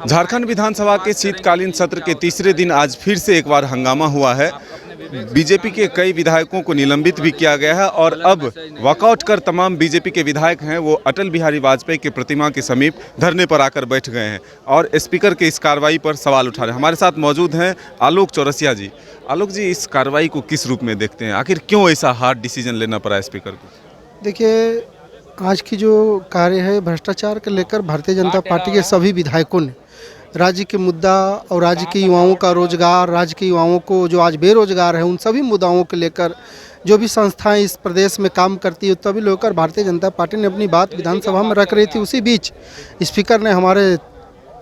झारखंड विधानसभा के शीतकालीन सत्र के तीसरे दिन आज फिर से एक बार हंगामा हुआ है। बीजेपी के कई विधायकों को निलंबित भी किया गया है और अब वॉकआउट कर तमाम बीजेपी के विधायक हैं वो अटल बिहारी वाजपेयी की प्रतिमा के समीप धरने पर आकर बैठ गए हैं और स्पीकर के इस कार्रवाई पर सवाल उठा रहे हैं। हमारे साथ मौजूद हैं आलोक चौरसिया जी। आलोक जी, इस कार्रवाई को किस रूप में देखते हैं? आखिर क्यों ऐसा हार्ड डिसीजन लेना पड़ा स्पीकर को? देखिए, आज की जो कार्य है भ्रष्टाचार को लेकर भारतीय जनता पार्टी के सभी विधायकों ने राज्य के मुद्दा और राज्य के युवाओं का रोजगार, राज्य के युवाओं को जो आज बेरोजगार है उन सभी मुद्दाओं को लेकर जो भी संस्थाएं इस प्रदेश में काम करती है तभी लेकर भारतीय जनता पार्टी ने अपनी बात विधानसभा में रख रही थी। उसी बीच स्पीकर ने हमारे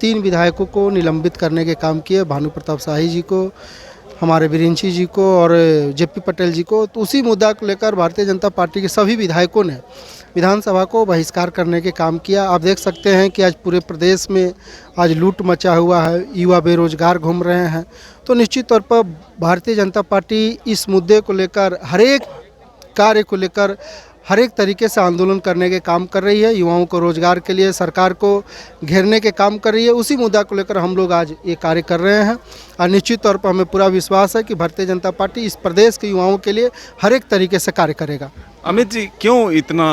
3 विधायकों को निलंबित करने के काम किए, भानु प्रताप शाही जी को, हमारे बिरिंची जी को और जेपी पटेल जी को। तो उसी मुद्दा को लेकर भारतीय जनता पार्टी के सभी विधायकों ने विधानसभा को बहिष्कार करने के काम किया। आप देख सकते हैं कि आज पूरे प्रदेश में आज लूट मचा हुआ है, युवा बेरोजगार घूम रहे हैं। तो निश्चित तौर पर भारतीय जनता पार्टी इस मुद्दे को लेकर हर एक कार्य को लेकर हर एक तरीके से आंदोलन करने के काम कर रही है। युवाओं को रोजगार के लिए सरकार को घेरने के काम कर रही है। उसी मुद्दा को लेकर हम लोग आज ये कार्य कर रहे हैं और निश्चित तौर पर हमें पूरा विश्वास है कि भारतीय जनता पार्टी इस प्रदेश के युवाओं के लिए हर एक तरीके से कार्य करेगा। अमित जी, क्यों इतना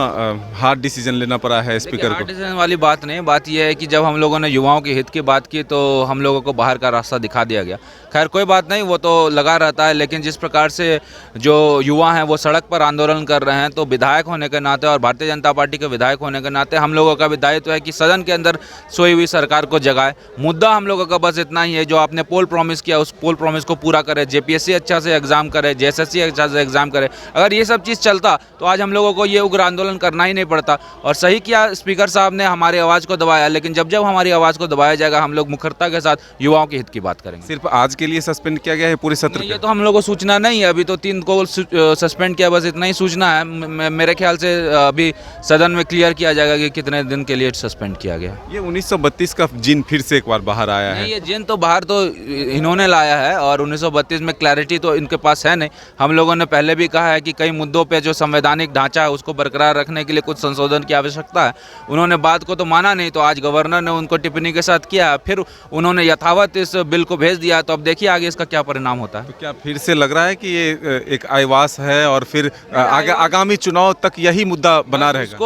हार्ड डिसीजन लेना पड़ा है स्पीकर को? हार्ड डिसीजन वाली बात नहीं, बात यह है कि जब हम लोगों ने युवाओं के हित की बात की तो हम लोगों को बाहर का रास्ता दिखा दिया गया। खैर कोई बात नहीं, वो तो लगा रहता है, लेकिन जिस प्रकार से जो युवा हैं वो सड़क पर आंदोलन कर रहे हैं तो विधायक होने के नाते और भारतीय जनता पार्टी के विधायक होने के नाते हम लोगों का भी दायित्व है कि सदन के अंदर सोई हुई सरकार को जगाए। मुद्दा हम लोगों का बस इतना ही है, जो आपने पोल प्रॉमिस किया उस पोल प्रॉमिस को पूरा करे, जेपीएससी अच्छा से एग्जाम करे, जेएसएससी अच्छा से एग्जाम करे। अगर ये सब चीज़ चलता तो आज हम लोगों को ये उग्र आंदोलन करना ही नहीं पड़ता। और सही किया स्पीकर साहब ने हमारी आवाज़ को दबाया, लेकिन जब जब हमारी आवाज़ को दबाया जाएगा हम लोग मुखरता के साथ युवाओं के हित की बात करेंगे। सिर्फ आज के लिए सस्पेंड किया गया है पूरे सत्र? ये तो हम लोगों को सूचना नहीं है, अभी तो 3 को सस्पेंड किया, बस इतना ही सूचना है। मेरे ख्याल से अभी सदन में क्लियर किया जाएगा कि कितने दिन के लिए सस्पेंड किया गया। ये 1932 का जिन फिर से एक बार बाहर आया है। ये जिन तो बाहर तो इन्होंने लाया है और 1932 में क्लैरिटी तो इनके पास है नहीं। हम लोगों ने पहले भी कहा है कि कई मुद्दों पे जो संवैधानिक ढांचा है उसको बरकरार रखने के लिए कुछ संशोधन की आवश्यकता है। उन्होंने बात को तो माना नहीं, तो आज गवर्नर ने उनको टिप्पणी के साथ किया, फिर उन्होंने यथावत इस बिल को भेज दिया। तो अब देखिए आगे इसका क्या परिणाम होता है। तो क्या फिर से लग रहा है कि ये एक आईवास है और फिर आगामी चुनाव तक यही मुद्दा बना रहेगा?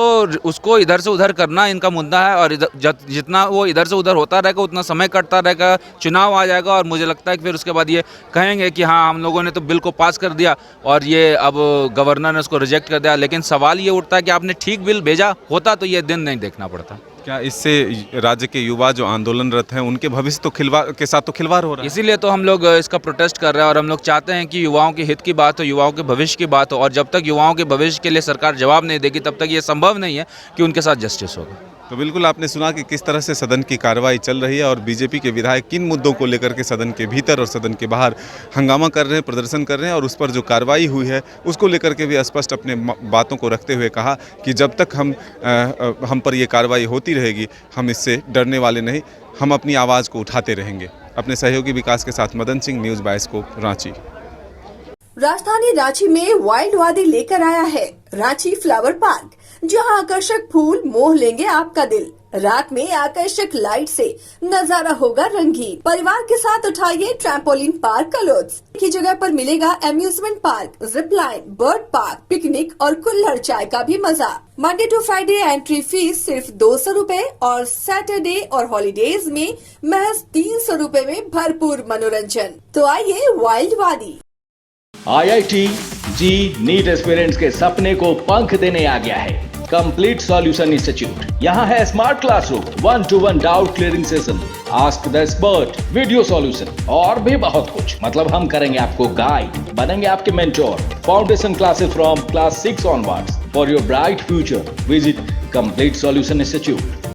उसको इधर से उधर करना इनका मुद्दा है और जितना वो इधर से उधर होता रहेगा उतना समय कटता रहेगा, चुनाव आ जाएगा और मुझे लगता है कि फिर उसके बाद ये कहेंगे कि हाँ हम लोगों ने तो बिल को पास कर दिया और ये अब गवर्नर ने उसको रिजेक्ट कर दिया। लेकिन सवाल ये उठता है कि आपने ठीक बिल भेजा होता तो ये दिन नहीं देखना पड़ता। क्या इससे राज्य के युवा जो आंदोलनरत हैं उनके भविष्य तो के साथ तो खिलवाड़ हो रहा है? इसीलिए तो हम लोग इसका प्रोटेस्ट कर रहे हैं और हम लोग चाहते हैं कि युवाओं के हित की बात हो, युवाओं के भविष्य की बात हो। और जब तक युवाओं के भविष्य के लिए सरकार जवाब नहीं देगी तब तक ये संभव नहीं है कि उनके साथ जस्टिस होगा। तो बिल्कुल आपने सुना कि किस तरह से सदन की कार्रवाई चल रही है और बीजेपी के विधायक किन मुद्दों को लेकर के सदन के भीतर और सदन के बाहर हंगामा कर रहे हैं, प्रदर्शन कर रहे हैं। और उस पर जो कार्रवाई हुई है उसको लेकर के भी स्पष्ट अपने बातों को रखते हुए कहा कि जब तक हम पर ये कार्रवाई होती रहेगी हम इससे डरने वाले नहीं, हम अपनी आवाज़ को उठाते रहेंगे। अपने सहयोगी विकास के साथ मदन सिंह, न्यूज़ 22 को रांची। राजधानी रांची में वाइल्ड वादी लेकर आया है रांची फ्लावर पार्क, जहां आकर्षक फूल मोह लेंगे आपका दिल। रात में आकर्षक लाइट से नजारा होगा रंगीन। परिवार के साथ उठाइए ट्रैम्पोलिन पार्क का लुत्फ। की जगह पर मिलेगा amusement park, zip line, bird park, picnic और कुल्हड़ चाय का भी मजा। Monday to Friday entry fees सिर्फ 200 रूपए और सैटरडे और हॉलीडेज में महज 300 रूपए में भरपूर मनोरंजन। तो आइए वाइल्ड वादी। IIT जी नीट एस्पिरेंट्स के सपने को पंख देने आ गया है कंप्लीट सॉल्यूशन इंस्टीट्यूट। यहाँ है smart classroom, 1-to-1 doubt clearing session, ask the expert, video solution और भी बहुत कुछ। मतलब हम करेंगे आपको गाइड, बनेंगे आपके mentor. Foundation classes from class 6 onwards for your bright future. Visit complete solution institute.